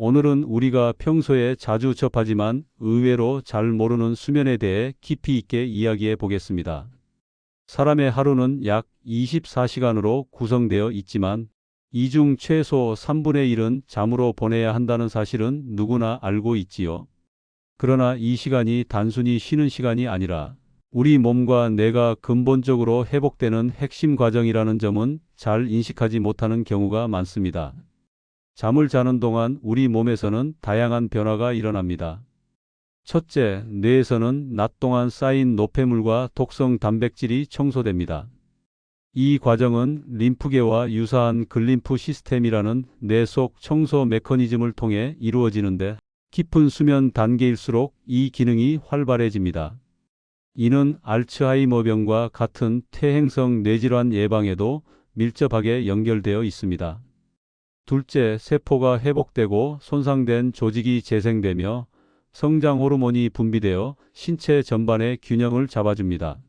오늘은 우리가 평소에 자주 접하지만 의외로 잘 모르는 수면에 대해 깊이 있게 이야기해 보겠습니다. 사람의 하루는 약 24시간으로 구성되어 있지만 이 중 최소 3분의 1은 잠으로 보내야 한다는 사실은 누구나 알고 있지요. 그러나 이 시간이 단순히 쉬는 시간이 아니라 우리 몸과 뇌가 근본적으로 회복되는 핵심 과정이라는 점은 잘 인식하지 못하는 경우가 많습니다. 잠을 자는 동안 우리 몸에서는 다양한 변화가 일어납니다. 첫째, 뇌에서는 낮 동안 쌓인 노폐물과 독성 단백질이 청소됩니다. 이 과정은 림프계와 유사한 글림프 시스템이라는 뇌 속 청소 메커니즘을 통해 이루어지는데 깊은 수면 단계일수록 이 기능이 활발해집니다. 이는 알츠하이머병과 같은 퇴행성 뇌질환 예방에도 밀접하게 연결되어 있습니다. 둘째, 세포가 회복되고 손상된 조직이 재생되며 성장 호르몬이 분비되어 신체 전반의 균형을 잡아줍니다.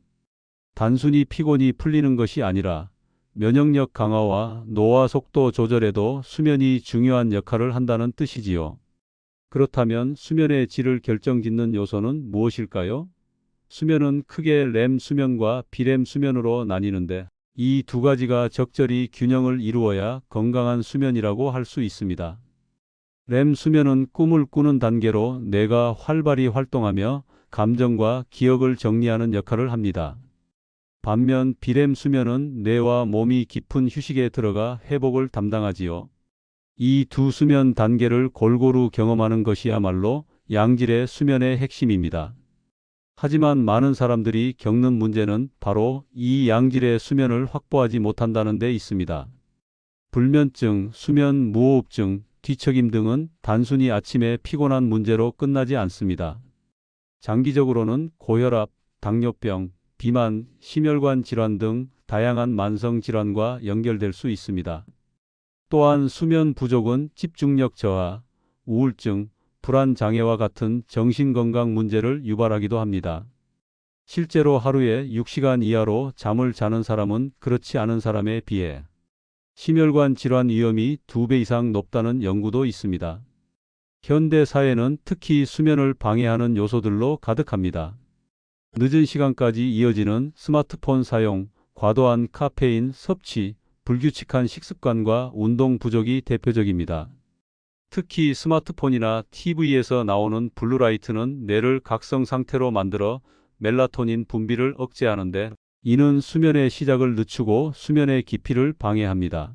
단순히 피곤이 풀리는 것이 아니라 면역력 강화와 노화 속도 조절에도 수면이 중요한 역할을 한다는 뜻이지요. 그렇다면 수면의 질을 결정짓는 요소는 무엇일까요? 수면은 크게 렘 수면과 비렘 수면으로 나뉘는데 이 두 가지가 적절히 균형을 이루어야 건강한 수면이라고 할 수 있습니다. 렘 수면은 꿈을 꾸는 단계로 뇌가 활발히 활동하며 감정과 기억을 정리하는 역할을 합니다. 반면 비렘 수면은 뇌와 몸이 깊은 휴식에 들어가 회복을 담당하지요. 이 두 수면 단계를 골고루 경험하는 것이야말로 양질의 수면의 핵심입니다. 하지만 많은 사람들이 겪는 문제는 바로 이 양질의 수면을 확보하지 못한다는 데 있습니다. 불면증, 수면 무호흡증, 뒤척임 등은 단순히 아침에 피곤한 문제로 끝나지 않습니다. 장기적으로는 고혈압, 당뇨병, 비만, 심혈관 질환 등 다양한 만성 질환과 연결될 수 있습니다. 또한 수면 부족은 집중력 저하, 우울증, 불안 장애와 같은 정신건강 문제를 유발하기도 합니다. 실제로 하루에 6시간 이하로 잠을 자는 사람은 그렇지 않은 사람에 비해 심혈관 질환 위험이 2배 이상 높다는 연구도 있습니다. 현대 사회는 특히 수면을 방해하는 요소들로 가득합니다. 늦은 시간까지 이어지는 스마트폰 사용, 과도한 카페인 섭취, 불규칙한 식습관과 운동 부족이 대표적입니다. 특히 스마트폰이나 TV에서 나오는 블루라이트는 뇌를 각성 상태로 만들어 멜라토닌 분비를 억제하는데 이는 수면의 시작을 늦추고 수면의 깊이를 방해합니다.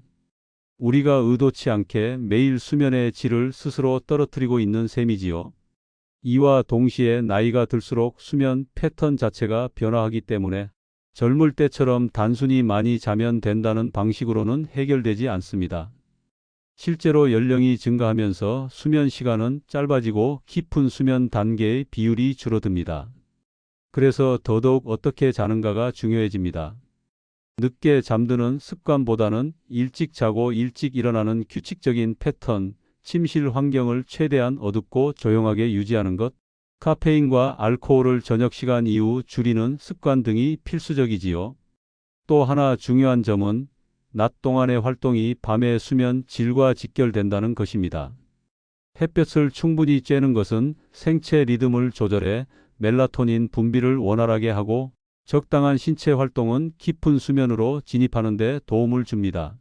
우리가 의도치 않게 매일 수면의 질을 스스로 떨어뜨리고 있는 셈이지요. 이와 동시에 나이가 들수록 수면 패턴 자체가 변화하기 때문에 젊을 때처럼 단순히 많이 자면 된다는 방식으로는 해결되지 않습니다. 실제로 연령이 증가하면서 수면 시간은 짧아지고 깊은 수면 단계의 비율이 줄어듭니다. 그래서 더더욱 어떻게 자는가가 중요해집니다. 늦게 잠드는 습관보다는 일찍 자고 일찍 일어나는 규칙적인 패턴, 침실 환경을 최대한 어둡고 조용하게 유지하는 것, 카페인과 알코올을 저녁 시간 이후 줄이는 습관 등이 필수적이지요. 또 하나 중요한 점은 낮 동안의 활동이 밤의 수면 질과 직결된다는 것입니다. 햇볕을 충분히 쬐는 것은 생체 리듬을 조절해 멜라토닌 분비를 원활하게 하고 적당한 신체 활동은 깊은 수면으로 진입하는 데 도움을 줍니다.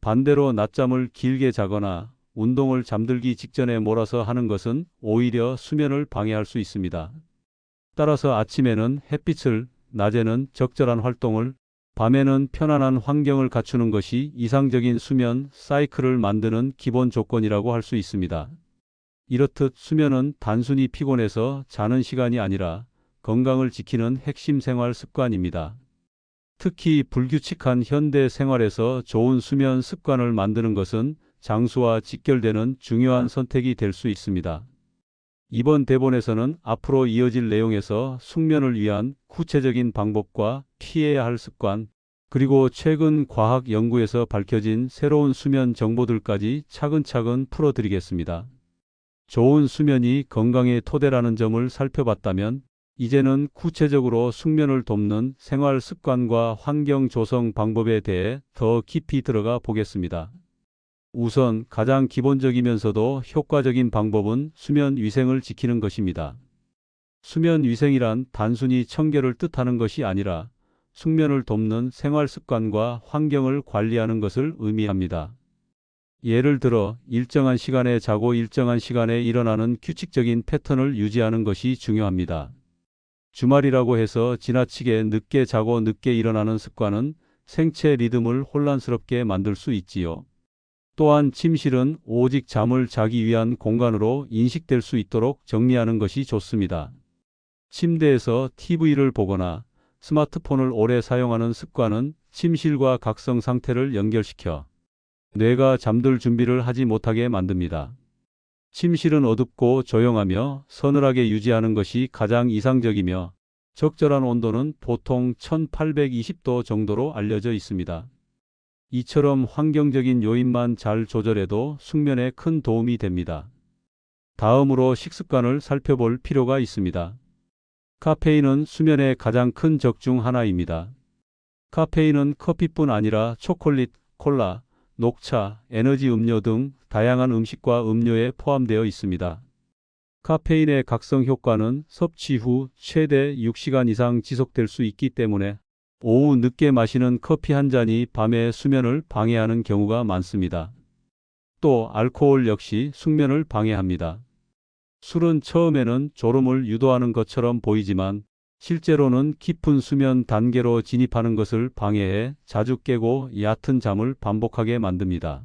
반대로 낮잠을 길게 자거나 운동을 잠들기 직전에 몰아서 하는 것은 오히려 수면을 방해할 수 있습니다. 따라서 아침에는 햇빛을, 낮에는 적절한 활동을, 밤에는 편안한 환경을 갖추는 것이 이상적인 수면 사이클을 만드는 기본 조건이라고 할 수 있습니다. 이렇듯 수면은 단순히 피곤해서 자는 시간이 아니라 건강을 지키는 핵심 생활 습관입니다. 특히 불규칙한 현대 생활에서 좋은 수면 습관을 만드는 것은 장수와 직결되는 중요한 선택이 될 수 있습니다. 이번 대본에서는 앞으로 이어질 내용에서 숙면을 위한 구체적인 방법과 피해야 할 습관, 그리고 최근 과학 연구에서 밝혀진 새로운 수면 정보들까지 차근차근 풀어드리겠습니다. 좋은 수면이 건강의 토대라는 점을 살펴봤다면 이제는 구체적으로 숙면을 돕는 생활 습관과 환경 조성 방법에 대해 더 깊이 들어가 보겠습니다. 우선 가장 기본적이면서도 효과적인 방법은 수면 위생을 지키는 것입니다. 수면 위생이란 단순히 청결을 뜻하는 것이 아니라 숙면을 돕는 생활 습관과 환경을 관리하는 것을 의미합니다. 예를 들어 일정한 시간에 자고 일정한 시간에 일어나는 규칙적인 패턴을 유지하는 것이 중요합니다. 주말이라고 해서 지나치게 늦게 자고 늦게 일어나는 습관은 생체 리듬을 혼란스럽게 만들 수 있지요. 또한 침실은 오직 잠을 자기 위한 공간으로 인식될 수 있도록 정리하는 것이 좋습니다. 침대에서 TV를 보거나 스마트폰을 오래 사용하는 습관은 침실과 각성 상태를 연결시켜 뇌가 잠들 준비를 하지 못하게 만듭니다. 침실은 어둡고 조용하며 서늘하게 유지하는 것이 가장 이상적이며 적절한 온도는 보통 1820도 정도로 알려져 있습니다. 이처럼 환경적인 요인만 잘 조절해도 숙면에 큰 도움이 됩니다. 다음으로 식습관을 살펴볼 필요가 있습니다. 카페인은 수면의 가장 큰 적 중 하나입니다. 카페인은 커피뿐 아니라 초콜릿, 콜라, 녹차, 에너지 음료 등 다양한 음식과 음료에 포함되어 있습니다. 카페인의 각성 효과는 섭취 후 최대 6시간 이상 지속될 수 있기 때문에 오후 늦게 마시는 커피 한 잔이 밤의 수면을 방해하는 경우가 많습니다. 또 알코올 역시 숙면을 방해합니다. 술은 처음에는 졸음을 유도하는 것처럼 보이지만 실제로는 깊은 수면 단계로 진입하는 것을 방해해 자주 깨고 얕은 잠을 반복하게 만듭니다.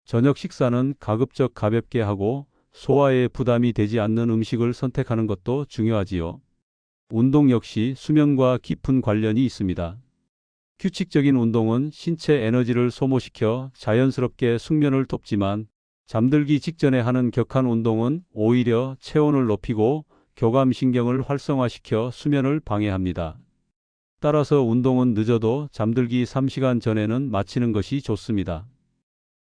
저녁 식사는 가급적 가볍게 하고 소화에 부담이 되지 않는 음식을 선택하는 것도 중요하지요. 운동 역시 수면과 깊은 관련이 있습니다. 규칙적인 운동은 신체 에너지를 소모시켜 자연스럽게 숙면을 돕지만 잠들기 직전에 하는 격한 운동은 오히려 체온을 높이고 교감신경을 활성화시켜 수면을 방해합니다. 따라서 운동은 늦어도 잠들기 3시간 전에는 마치는 것이 좋습니다.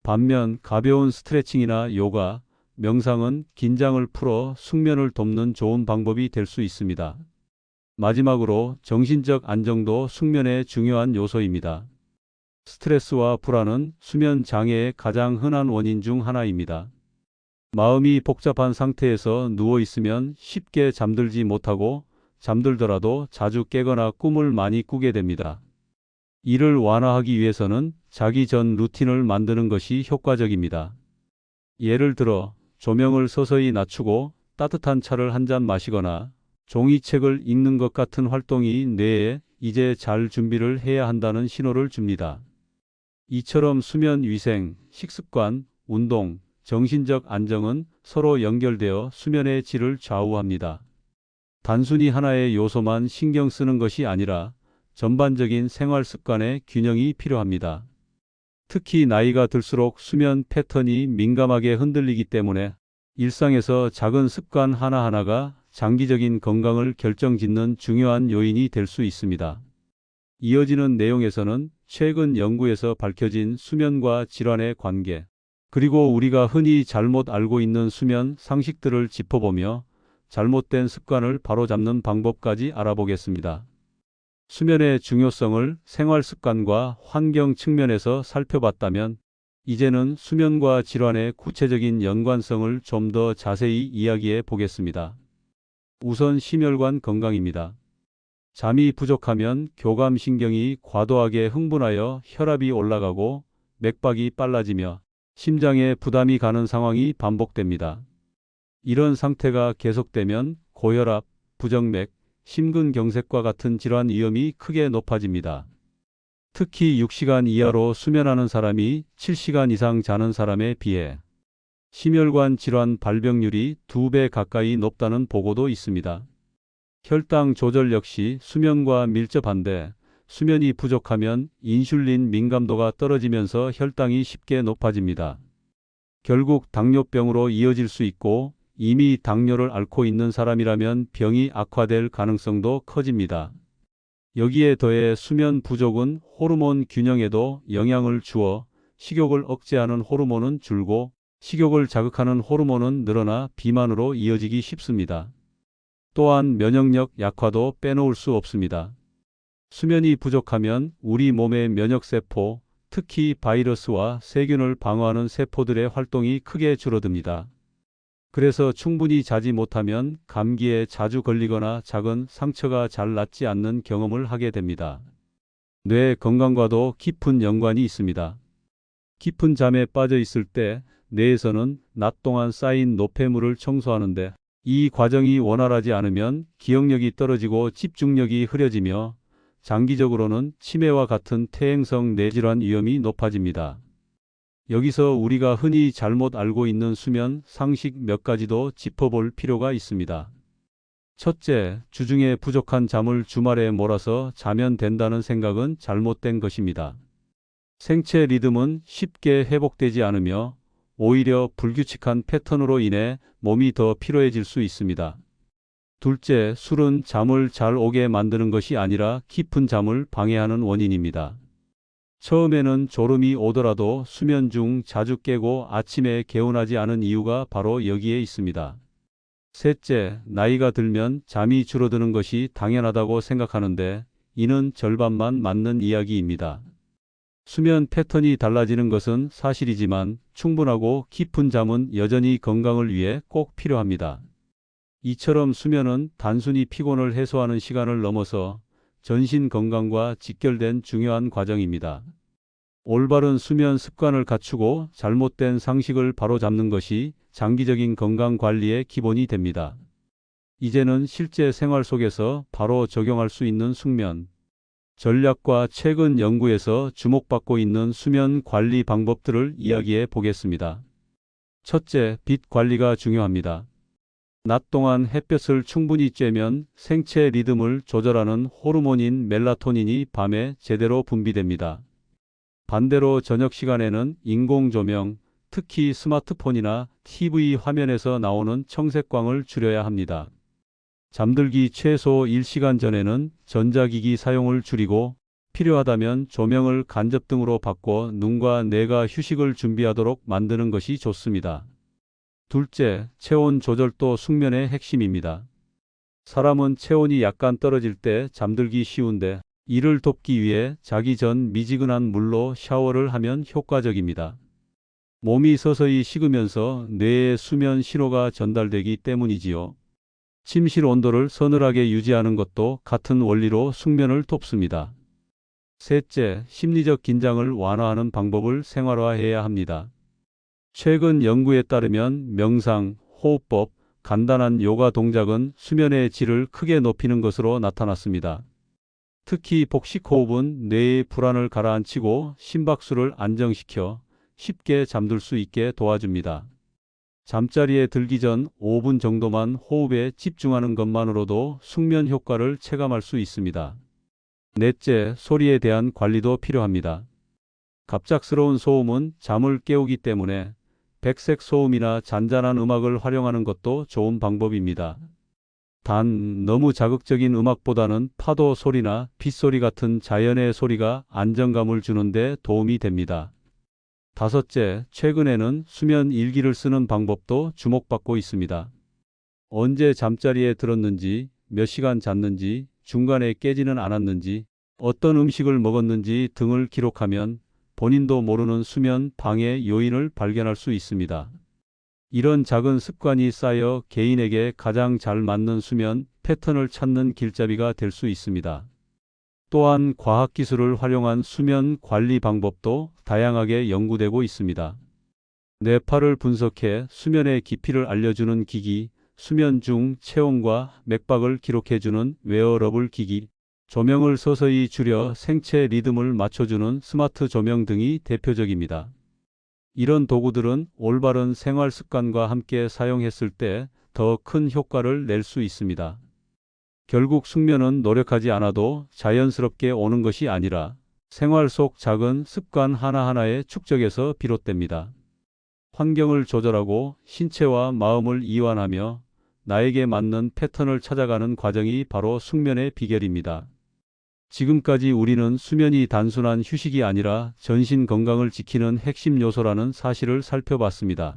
반면 가벼운 스트레칭이나 요가, 명상은 긴장을 풀어 숙면을 돕는 좋은 방법이 될 수 있습니다. 마지막으로 정신적 안정도 숙면의 중요한 요소입니다. 스트레스와 불안은 수면 장애의 가장 흔한 원인 중 하나입니다. 마음이 복잡한 상태에서 누워 있으면 쉽게 잠들지 못하고 잠들더라도 자주 깨거나 꿈을 많이 꾸게 됩니다. 이를 완화하기 위해서는 자기 전 루틴을 만드는 것이 효과적입니다. 예를 들어 조명을 서서히 낮추고 따뜻한 차를 한 잔 마시거나 종이책을 읽는 것 같은 활동이 뇌에 이제 잘 준비를 해야 한다는 신호를 줍니다. 이처럼 수면 위생, 식습관, 운동, 정신적 안정은 서로 연결되어 수면의 질을 좌우합니다. 단순히 하나의 요소만 신경 쓰는 것이 아니라 전반적인 생활 습관의 균형이 필요합니다. 특히 나이가 들수록 수면 패턴이 민감하게 흔들리기 때문에 일상에서 작은 습관 하나하나가 장기적인 건강을 결정짓는 중요한 요인이 될 수 있습니다. 이어지는 내용에서는 최근 연구에서 밝혀진 수면과 질환의 관계, 그리고 우리가 흔히 잘못 알고 있는 수면 상식들을 짚어보며 잘못된 습관을 바로잡는 방법까지 알아보겠습니다. 수면의 중요성을 생활 습관과 환경 측면에서 살펴봤다면 이제는 수면과 질환의 구체적인 연관성을 좀 더 자세히 이야기해 보겠습니다. 우선 심혈관 건강입니다. 잠이 부족하면 교감신경이 과도하게 흥분하여 혈압이 올라가고 맥박이 빨라지며 심장에 부담이 가는 상황이 반복됩니다. 이런 상태가 계속되면 고혈압, 부정맥, 심근경색과 같은 질환 위험이 크게 높아집니다. 특히 6시간 이하로 수면하는 사람이 7시간 이상 자는 사람에 비해 심혈관 질환 발병률이 2배 가까이 높다는 보고도 있습니다. 혈당 조절 역시 수면과 밀접한데 수면이 부족하면 인슐린 민감도가 떨어지면서 혈당이 쉽게 높아집니다. 결국 당뇨병으로 이어질 수 있고 이미 당뇨를 앓고 있는 사람이라면 병이 악화될 가능성도 커집니다. 여기에 더해 수면 부족은 호르몬 균형에도 영향을 주어 식욕을 억제하는 호르몬은 줄고 식욕을 자극하는 호르몬은 늘어나 비만으로 이어지기 쉽습니다. 또한 면역력 약화도 빼놓을 수 없습니다. 수면이 부족하면 우리 몸의 면역세포, 특히 바이러스와 세균을 방어하는 세포들의 활동이 크게 줄어듭니다. 그래서 충분히 자지 못하면 감기에 자주 걸리거나 작은 상처가 잘 낫지 않는 경험을 하게 됩니다. 뇌 건강과도 깊은 연관이 있습니다. 깊은 잠에 빠져 있을 때 뇌에서는 낮 동안 쌓인 노폐물을 청소하는데 이 과정이 원활하지 않으면 기억력이 떨어지고 집중력이 흐려지며 장기적으로는 치매와 같은 퇴행성 뇌질환 위험이 높아집니다. 여기서 우리가 흔히 잘못 알고 있는 수면 상식 몇 가지도 짚어볼 필요가 있습니다. 첫째, 주중에 부족한 잠을 주말에 몰아서 자면 된다는 생각은 잘못된 것입니다. 생체 리듬은 쉽게 회복되지 않으며 오히려 불규칙한 패턴으로 인해 몸이 더 피로해질 수 있습니다. 둘째, 술은 잠을 잘 오게 만드는 것이 아니라 깊은 잠을 방해하는 원인입니다. 처음에는 졸음이 오더라도 수면 중 자주 깨고 아침에 개운하지 않은 이유가 바로 여기에 있습니다. 셋째, 나이가 들면 잠이 줄어드는 것이 당연하다고 생각하는데 이는 절반만 맞는 이야기입니다. 수면 패턴이 달라지는 것은 사실이지만 충분하고 깊은 잠은 여전히 건강을 위해 꼭 필요합니다. 이처럼 수면은 단순히 피곤을 해소하는 시간을 넘어서 전신 건강과 직결된 중요한 과정입니다. 올바른 수면 습관을 갖추고 잘못된 상식을 바로잡는 것이 장기적인 건강 관리의 기본이 됩니다. 이제는 실제 생활 속에서 바로 적용할 수 있는 숙면 전략과 최근 연구에서 주목받고 있는 수면 관리 방법들을 이야기해 보겠습니다. 첫째, 빛 관리가 중요합니다. 낮 동안 햇볕을 충분히 쬐면 생체 리듬을 조절하는 호르몬인 멜라토닌이 밤에 제대로 분비됩니다. 반대로 저녁 시간에는 인공 조명, 특히 스마트폰이나 TV 화면에서 나오는 청색광을 줄여야 합니다. 잠들기 최소 1시간 전에는 전자기기 사용을 줄이고 필요하다면 조명을 간접등으로 바꿔 눈과 뇌가 휴식을 준비하도록 만드는 것이 좋습니다. 둘째, 체온 조절도 숙면의 핵심입니다. 사람은 체온이 약간 떨어질 때 잠들기 쉬운데 이를 돕기 위해 자기 전 미지근한 물로 샤워를 하면 효과적입니다. 몸이 서서히 식으면서 뇌에 수면 신호가 전달되기 때문이지요. 침실 온도를 서늘하게 유지하는 것도 같은 원리로 숙면을 돕습니다. 셋째, 심리적 긴장을 완화하는 방법을 생활화해야 합니다. 최근 연구에 따르면 명상, 호흡법, 간단한 요가 동작은 수면의 질을 크게 높이는 것으로 나타났습니다. 특히 복식호흡은 뇌의 불안을 가라앉히고 심박수를 안정시켜 쉽게 잠들 수 있게 도와줍니다. 잠자리에 들기 전 5분 정도만 호흡에 집중하는 것만으로도 숙면 효과를 체감할 수 있습니다. 넷째, 소리에 대한 관리도 필요합니다. 갑작스러운 소음은 잠을 깨우기 때문에 백색 소음이나 잔잔한 음악을 활용하는 것도 좋은 방법입니다. 단, 너무 자극적인 음악보다는 파도 소리나 빗소리 같은 자연의 소리가 안정감을 주는데 도움이 됩니다. 다섯째, 최근에는 수면 일기를 쓰는 방법도 주목받고 있습니다. 언제 잠자리에 들었는지, 몇 시간 잤는지, 중간에 깨지는 않았는지, 어떤 음식을 먹었는지 등을 기록하면 본인도 모르는 수면 방해 요인을 발견할 수 있습니다. 이런 작은 습관이 쌓여 개인에게 가장 잘 맞는 수면 패턴을 찾는 길잡이가 될 수 있습니다. 또한 과학기술을 활용한 수면 관리 방법도 다양하게 연구되고 있습니다. 뇌파를 분석해 수면의 깊이를 알려주는 기기, 수면 중 체온과 맥박을 기록해주는 웨어러블 기기, 조명을 서서히 줄여 생체 리듬을 맞춰주는 스마트 조명 등이 대표적입니다. 이런 도구들은 올바른 생활 습관과 함께 사용했을 때 더 큰 효과를 낼 수 있습니다. 결국 숙면은 노력하지 않아도 자연스럽게 오는 것이 아니라 생활 속 작은 습관 하나하나의 축적에서 비롯됩니다. 환경을 조절하고 신체와 마음을 이완하며 나에게 맞는 패턴을 찾아가는 과정이 바로 숙면의 비결입니다. 지금까지 우리는 수면이 단순한 휴식이 아니라 전신 건강을 지키는 핵심 요소라는 사실을 살펴봤습니다.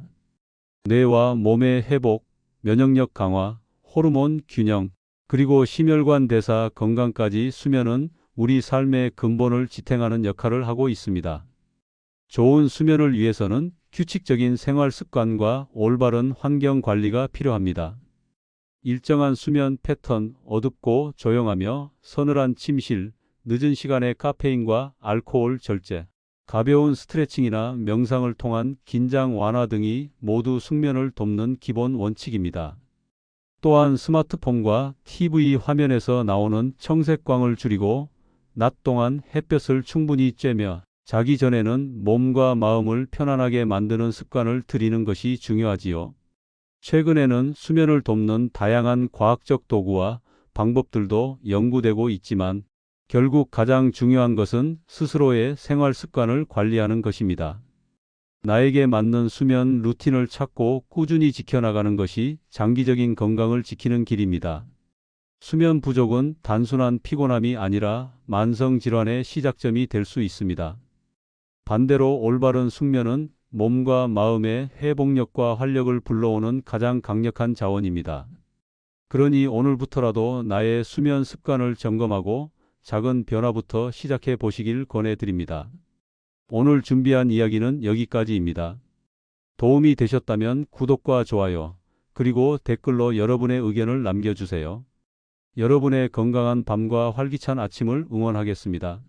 뇌와 몸의 회복, 면역력 강화, 호르몬 균형, 그리고 심혈관 대사 건강까지 수면은 우리 삶의 근본을 지탱하는 역할을 하고 있습니다. 좋은 수면을 위해서는 규칙적인 생활 습관과 올바른 환경 관리가 필요합니다. 일정한 수면 패턴, 어둡고 조용하며 서늘한 침실, 늦은 시간에 카페인과 알코올 절제, 가벼운 스트레칭이나 명상을 통한 긴장 완화 등이 모두 숙면을 돕는 기본 원칙입니다. 또한 스마트폰과 TV 화면에서 나오는 청색광을 줄이고 낮 동안 햇볕을 충분히 쬐며 자기 전에는 몸과 마음을 편안하게 만드는 습관을 들이는 것이 중요하지요. 최근에는 수면을 돕는 다양한 과학적 도구와 방법들도 연구되고 있지만 결국 가장 중요한 것은 스스로의 생활 습관을 관리하는 것입니다. 나에게 맞는 수면 루틴을 찾고 꾸준히 지켜나가는 것이 장기적인 건강을 지키는 길입니다. 수면 부족은 단순한 피곤함이 아니라 만성 질환의 시작점이 될 수 있습니다. 반대로 올바른 숙면은 몸과 마음의 회복력과 활력을 불러오는 가장 강력한 자원입니다. 그러니 오늘부터라도 나의 수면 습관을 점검하고 작은 변화부터 시작해 보시길 권해드립니다. 오늘 준비한 이야기는 여기까지입니다. 도움이 되셨다면 구독과 좋아요, 그리고 댓글로 여러분의 의견을 남겨주세요. 여러분의 건강한 밤과 활기찬 아침을 응원하겠습니다.